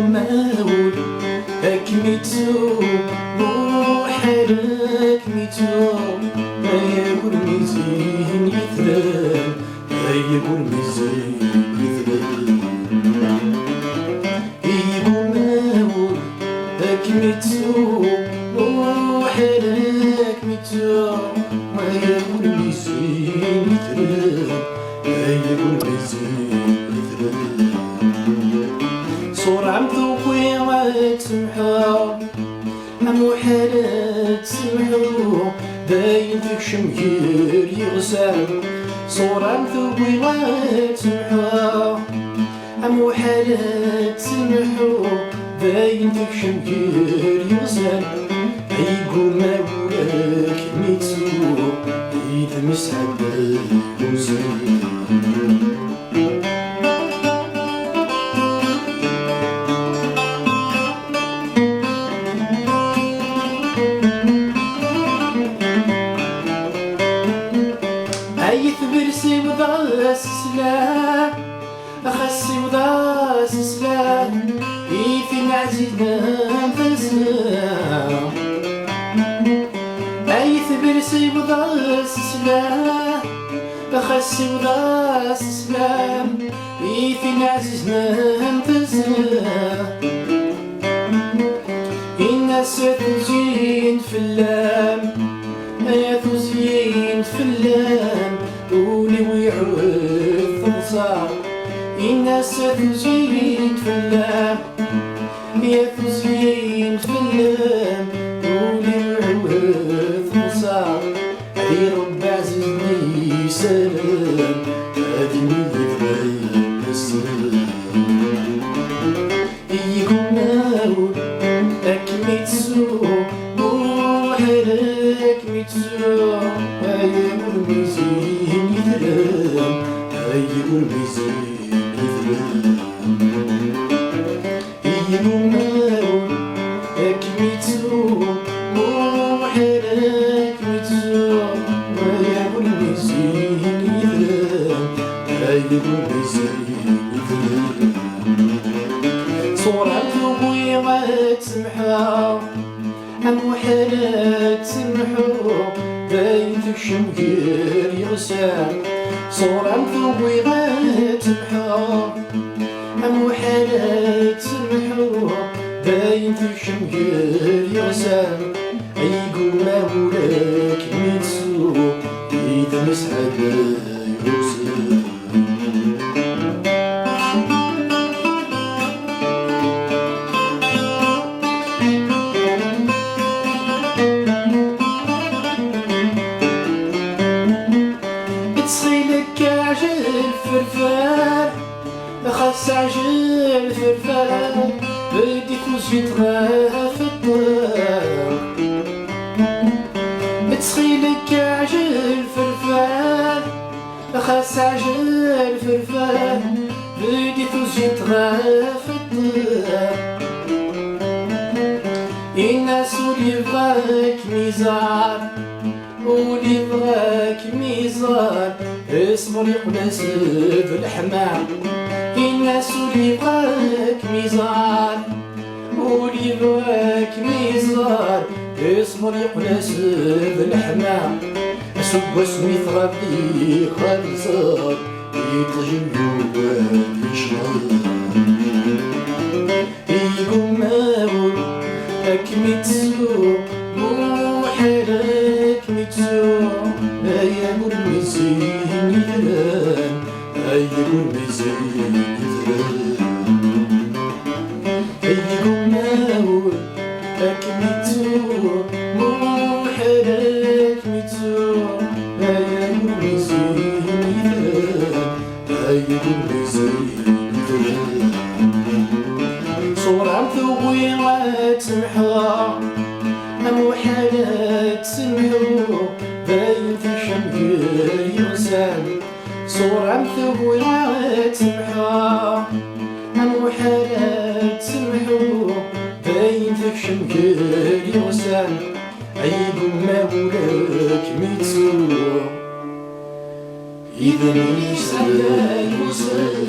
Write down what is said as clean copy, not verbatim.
مول أكميتو وحالك ميتو أيقول ميزين يثران أيقول ميزين يثران يقول مول أكميتو وحالك ميتو أيقول ميزين يثران أيقول ميزين يثران صور عم ذوقي وتسمحو عم حالات تسمحو باين فيك شمكير يغسل صور عم ذوقي وتسمحو عم حالات تسمحو باين فيك شمكير يغسل عيقو ما ولاك ميتو إذا مسعد يوزن برسي وضاس سلام أخسي وضاس سلام إيثي نعزينا فسلام أيث برسي وضاس سلام أخسي وضاس سلام إيثي نعزينا فسلام الناس تزين في اللام يا تزين في اللام قولي ويعود ثمصار الناس تزين في اللام يا تزين في اللام قولي ويعود ثمصار هي رب عزيزني سلام هادي من ذكري السلام يقول ناول أكميتسو وحالك ميتسو أيقول ميزين يثران أيقول ميزين يثران يقول ناول أكميتسو وحالك ميتسو أيقول ميزين يثران أيقول ميزين يثران صور عالذوقي غتسمحو عم حالات تسمحو باين فيك شمكير يغسل صور عم ذوقي غتسمحو عم حالات تسمحو باين فيك شمكير يغسل عيقو ما ولاك ميتسو إذا مسعد يغسل فرفار خاص عجل فرفار بدي فوز يتغاها في الدار بتسخيلك عجل فرفار خاص عجل فرفار بدي فوز يتغاها في الدار الناس واللي بغاك ميزار واللي بغاك ميزار اصبر يقبل سيف الحمام الناس واللي بغاك ميزار واللي بغاك ميزار اصبر يقبل سيف الحمام سب اسمي ثغبي خالصار يطجم جوال يشغل يقوم ماول أكميتسو وحالك ميتسو أيقول ميزين يثران أيقول ميزين يثران أيقول ماول أكميتسو وحالك ميتسو أيقول ميزين يثران أيقول ميزين يثران صور عم ذوقي غتسمحو عم حالات تسمحو باين في شمكير يغسل صور عم ذوقي غتسمحو عم حالات تسمحو باين في شمكير يغسل عيب ما ولاك ميتسو إذا ميسا يغسل